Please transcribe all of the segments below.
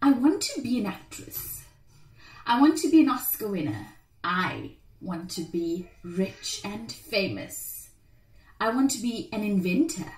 I want to be an actress. I want to be an Oscar winner. I want to be rich and famous. I want to be an inventor.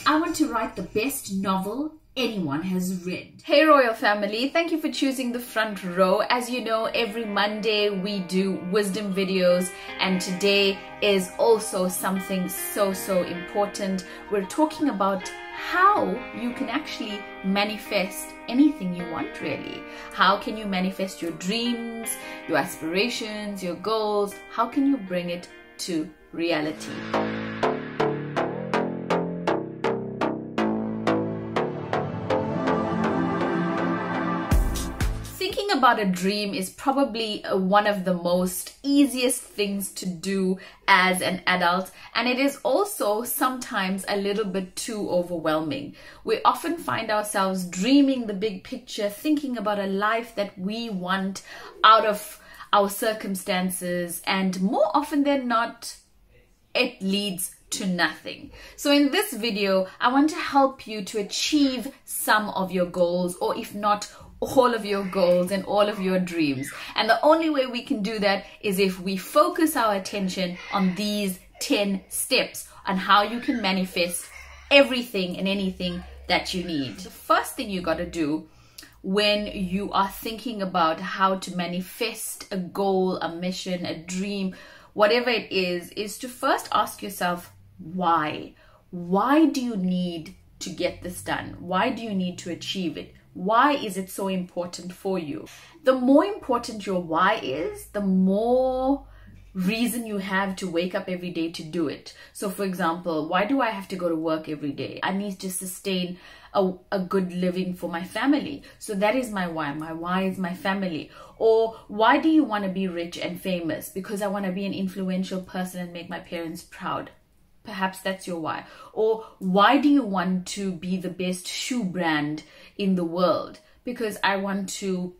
I want to write the best novel anyone has read. Hey royal family, thank you for choosing the front row. As you know, every Monday we do wisdom videos, and today is also something so important. We're talking about how you can actually manifest anything you want, really. How can you manifest your dreams, your aspirations, your goals? How can you bring it to reality? Thinking about a dream is probably one of the most easiest things to do as an adult, and it is also sometimes a little bit too overwhelming. We often find ourselves dreaming the big picture, thinking about a life that we want out of our circumstances, and more often than not, it leads to nothing. So in this video, I want to help you to achieve some of your goals, or if not all of your goals and all of your dreams. And the only way we can do that is if we focus our attention on these 10 steps on how you can manifest everything and anything that you need. The first thing you got to do when you are thinking about how to manifest a goal, a mission, a dream, whatever it is to first ask yourself, why? Why do you need to get this done? Why do you need to achieve it? Why is it so important for you? The more important your why is, the more reason you have to wake up every day to do it. So for example, why do I have to go to work every day? I need to sustain a good living for my family. So that is my why. My why is my family. Or why do you want to be rich and famous? Because I want to be an influential person and make my parents proud. Perhaps that's your why. Or why do you want to be the best shoe brand in the world? Because I want to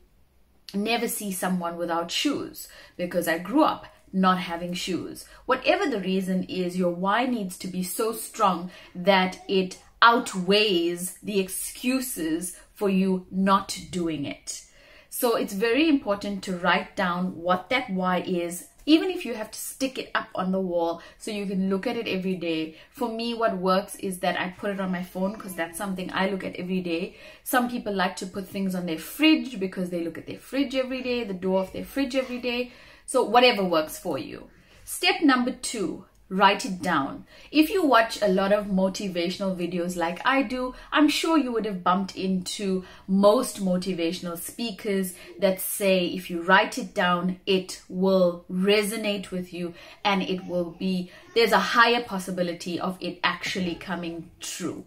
never see someone without shoes, because I grew up not having shoes. Whatever the reason is, your why needs to be so strong that it outweighs the excuses for you not doing it. So it's very important to write down what that why is, even if you have to stick it up on the wall so you can look at it every day. For me, what works is that I put it on my phone because that's something I look at every day. Some people like to put things on their fridge because they look at their fridge every day, the door of their fridge every day. So whatever works for you. Step number 2, write it down. If you watch a lot of motivational videos like I do, I'm sure you would have bumped into most motivational speakers that say if you write it down, it will resonate with you and it will be, there's a higher possibility of it actually coming true.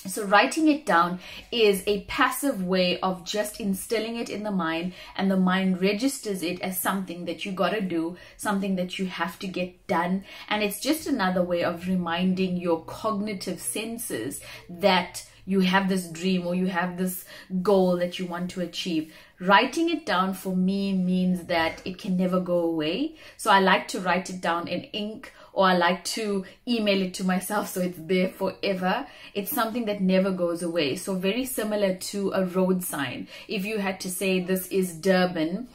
So writing it down is a passive way of just instilling it in the mind, and the mind registers it as something that you gotta do, something that you have to get done. And it's just another way of reminding your cognitive senses that you have this dream or you have this goal that you want to achieve. Writing it down for me means that it can never go away. So I like to write it down in ink, or I like to email it to myself so it's there forever. It's something that never goes away. So very similar to a road sign. If you had to say this is Durban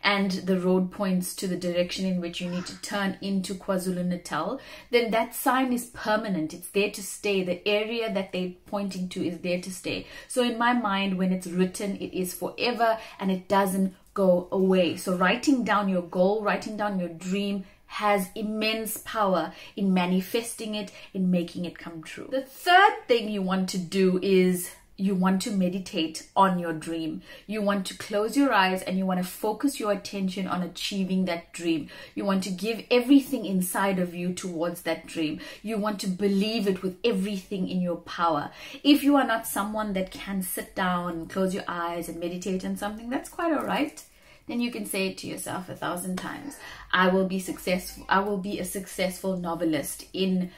and the road points to the direction in which you need to turn into KwaZulu-Natal, then that sign is permanent. It's there to stay. The area that they're pointing to is there to stay. So in my mind, when it's written, it is forever and it doesn't go away. So writing down your goal, writing down your dream has immense power in manifesting it, in making it come true. The third thing you want to do is you want to meditate on your dream. You want to close your eyes and you want to focus your attention on achieving that dream. You want to give everything inside of you towards that dream. You want to believe it with everything in your power. If you are not someone that can sit down and close your eyes and meditate on something, that's quite all right. Then you can say it to yourself 1,000 times. I will be successful. I will be a successful novelist in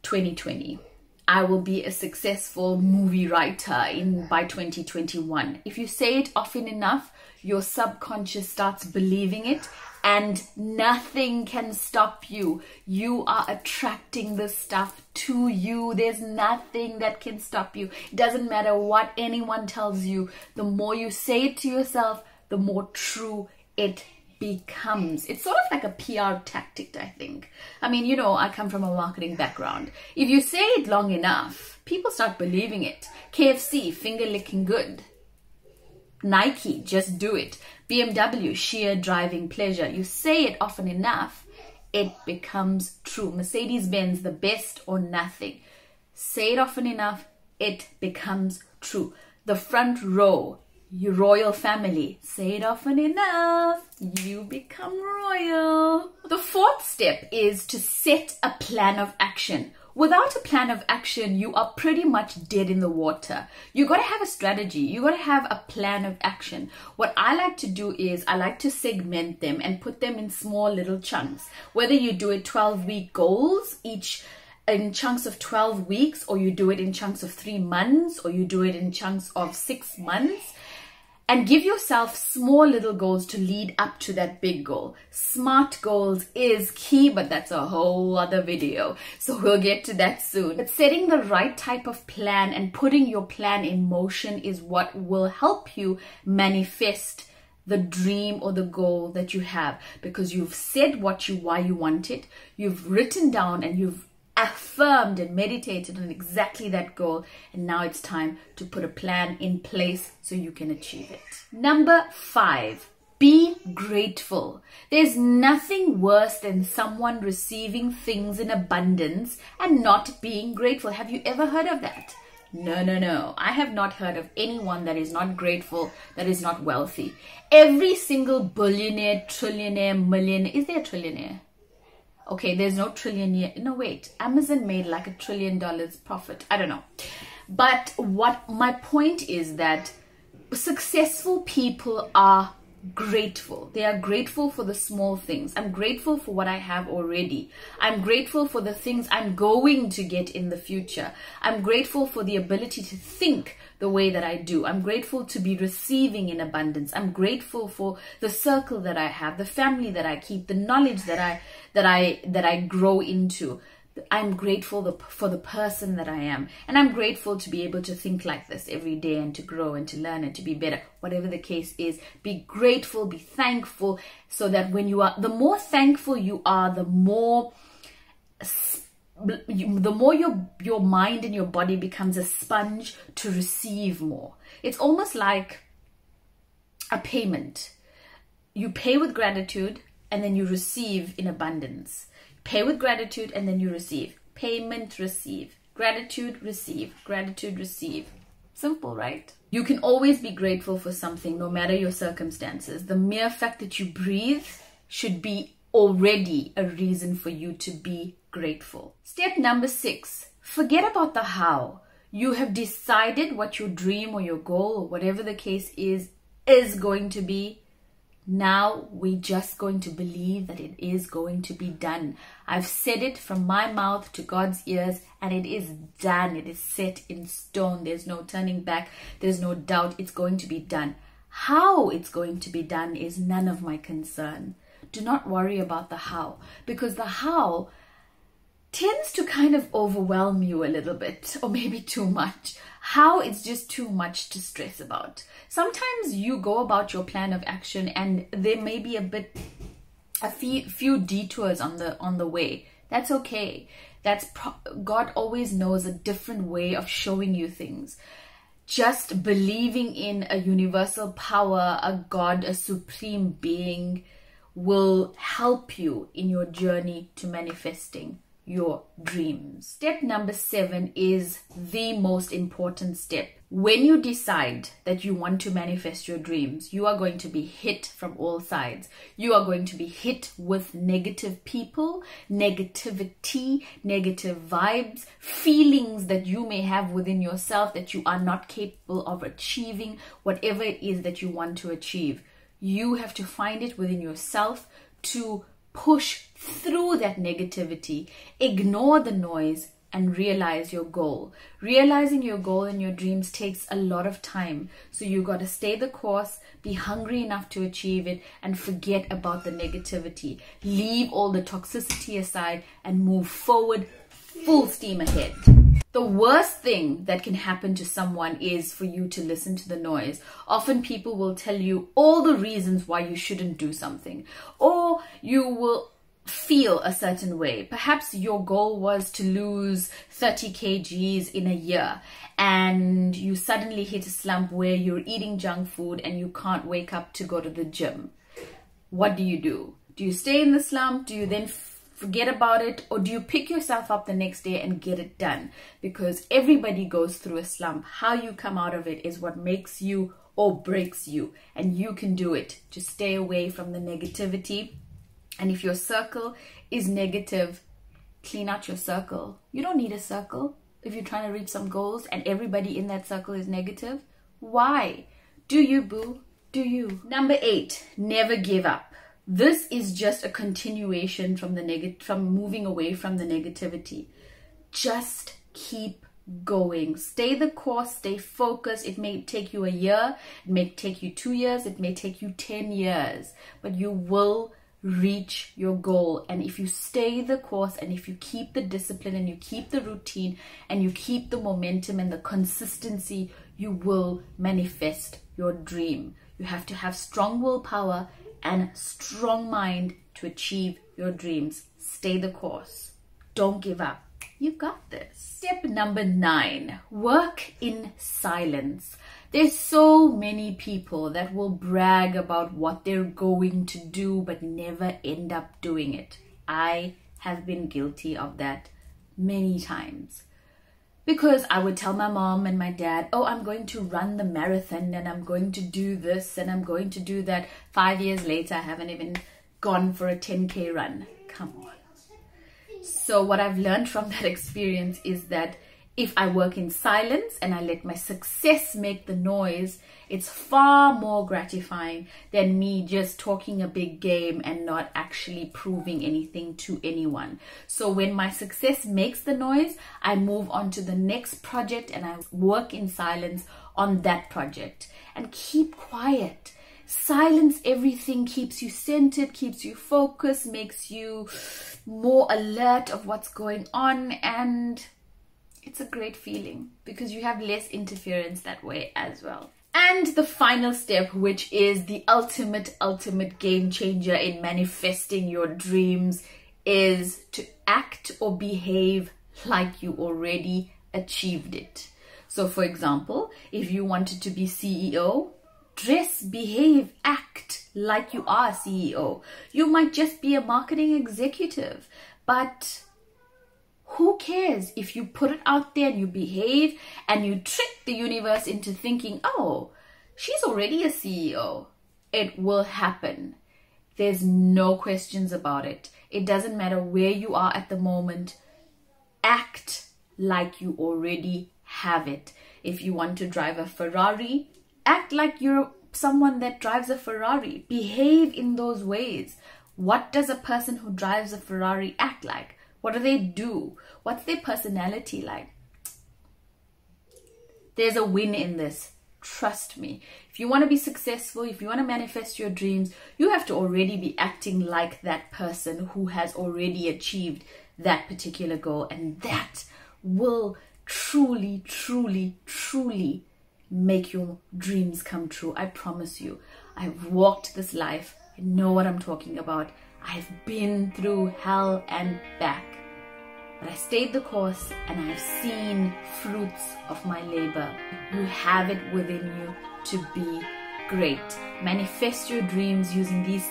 2020. I will be a successful movie writer by 2021. If you say it often enough, your subconscious starts believing it and nothing can stop you. You are attracting this stuff to you. There's nothing that can stop you. It doesn't matter what anyone tells you. The more you say it to yourself, the more true it becomes. It's sort of like a PR tactic, I think. I mean, you know, I come from a marketing background. If you say it long enough, people start believing it. KFC, finger licking good. Nike, just do it. BMW, sheer driving pleasure. You say it often enough, it becomes true. Mercedes-Benz, the best or nothing. Say it often enough, it becomes true. The front row, your royal family. Say it often enough, you become royal. The fourth step is to set a plan of action. Without a plan of action, you are pretty much dead in the water. You got to have a strategy. You got to have a plan of action. What I like to do is I like to segment them and put them in small little chunks. Whether you do it 12-week goals, each in chunks of 12 weeks, or you do it in chunks of 3 months, or you do it in chunks of 6 months. And give yourself small little goals to lead up to that big goal. SMART goals is key, but that's a whole other video. So we'll get to that soon. But setting the right type of plan and putting your plan in motion is what will help you manifest the dream or the goal that you have. Because you've said why you want it. You've written down and you've affirmed and meditated on exactly that goal, and now it's time to put a plan in place so you can achieve it. Number 5, be grateful. There's nothing worse than someone receiving things in abundance and not being grateful. Have you ever heard of that? No. I have not heard of anyone that is not grateful, that is not wealthy. Every single billionaire, trillionaire, millionaire, is there a trillionaire? Okay, there's no trillionaire. No, wait. Amazon made like $1 trillion profit. I don't know. But what my point is that successful people are grateful. They are grateful for the small things. I'm grateful for what I have already. I'm grateful for the things I'm going to get in the future. I'm grateful for the ability to think the way that I do. I'm grateful to be receiving in abundance. I'm grateful for the circle that I have, the family that I keep, the knowledge that I grow into. I'm grateful for the person that I am. And I'm grateful to be able to think like this every day and to grow and to learn and to be better. Whatever the case is, be grateful, be thankful, so that when you are, the more thankful you are, the more your mind and your body becomes a sponge to receive more. It's almost like a payment. You pay with gratitude and then you receive in abundance. Pay with gratitude and then you receive. Payment, receive. Gratitude, receive. Gratitude, receive. Simple, right? You can always be grateful for something, no matter your circumstances. The mere fact that you breathe should be already a reason for you to be grateful. Step number 6, forget about the how. You have decided what your dream or your goal or whatever the case is going to be. Now we're just going to believe that it is going to be done. I've said it from my mouth to God's ears, and it is done. It is set in stone. There's no turning back. There's no doubt. It's going to be done. How it's going to be done is none of my concern. Do not worry about the how, because the how tends to kind of overwhelm you a little bit, or maybe too much. How it's just too much to stress about. Sometimes you go about your plan of action and there may be a few detours on the way. That's okay. God always knows a different way of showing you things. Just believing in a universal power, a God, a supreme being will help you in your journey to manifesting your dreams. Step number 7 is the most important step. When you decide that you want to manifest your dreams, you are going to be hit from all sides. You are going to be hit with negative people, negativity, negative vibes, feelings that you may have within yourself that you are not capable of achieving whatever it is that you want to achieve. You have to find it within yourself to push through that negativity, ignore the noise, and realize your goal. Realizing your goal and your dreams takes a lot of time. So you got to stay the course, be hungry enough to achieve it, and forget about the negativity. Leave all the toxicity aside and move forward full steam ahead. The worst thing that can happen to someone is for you to listen to the noise. Often people will tell you all the reasons why you shouldn't do something, or you will feel a certain way. Perhaps your goal was to lose 30 kgs in a year, and you suddenly hit a slump where you're eating junk food and you can't wake up to go to the gym. What do? Do you stay in the slump? Do you then forget about it, or do you pick yourself up the next day and get it done? Because everybody goes through a slump. How you come out of it is what makes you or breaks you, and you can do it. Just stay away from the negativity. And if your circle is negative, clean out your circle. You don't need a circle if you're trying to reach some goals and everybody in that circle is negative. Why? Do you, boo? Do you? Number 8, never give up. This is just a continuation from moving away from the negativity. Just keep going. Stay the course, stay focused. It may take you a year, it may take you 2 years, it may take you 10 years, but you will reach your goal. And if you stay the course, and if you keep the discipline, and you keep the routine, and you keep the momentum and the consistency, you will manifest your dream. You have to have strong willpower and strong mind to achieve your dreams. Stay the course. Don't give up. You got this. Step number 9, work in silence. There's so many people that will brag about what they're going to do but never end up doing it. I have been guilty of that many times. Because I would tell my mom and my dad, oh, I'm going to run the marathon and I'm going to do this and I'm going to do that. 5 years later, I haven't even gone for a 10K run. Come on. So what I've learned from that experience is that if I work in silence and I let my success make the noise, it's far more gratifying than me just talking a big game and not actually proving anything to anyone. So when my success makes the noise, I move on to the next project and I work in silence on that project. And keep quiet. Silence everything, keeps you centered, keeps you focused, makes you more alert of what's going on, and it's a great feeling because you have less interference that way as well. And the final step, which is the ultimate game changer in manifesting your dreams, is to act or behave like you already achieved it. So for example, if you wanted to be CEO, dress, behave, act like you are a CEO. You might just be a marketing executive, but who cares if you put it out there and you behave and you trick the universe into thinking, oh, she's already a CEO. It will happen. There's no questions about it. It doesn't matter where you are at the moment. Act like you already have it. If you want to drive a Ferrari, act like you're someone that drives a Ferrari. Behave in those ways. What does a person who drives a Ferrari act like? What do they do? What's their personality like? There's a win in this. Trust me. If you want to be successful, if you want to manifest your dreams, you have to already be acting like that person who has already achieved that particular goal. And that will truly, truly, truly make your dreams come true. I promise you. I've walked this life. I know what I'm talking about. I've been through hell and back. But I stayed the course and I've seen fruits of my labor. You have it within you to be great. Manifest your dreams using these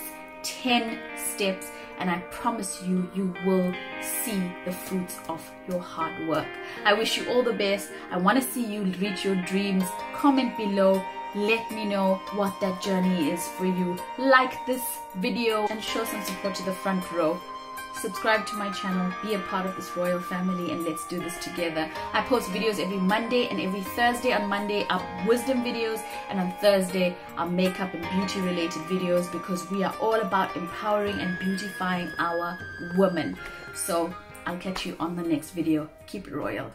10 steps, and I promise you, you will see the fruits of your hard work. I wish you all the best. I want to see you reach your dreams. Comment below. Let me know what that journey is for you. Like this video and show some support to the front row. Subscribe to my channel, be a part of this royal family, and let's do this together. I post videos every Monday and every Thursday. On Monday are wisdom videos, and on Thursday are makeup and beauty related videos, because we are all about empowering and beautifying our women. So I'll catch you on the next video. Keep it royal.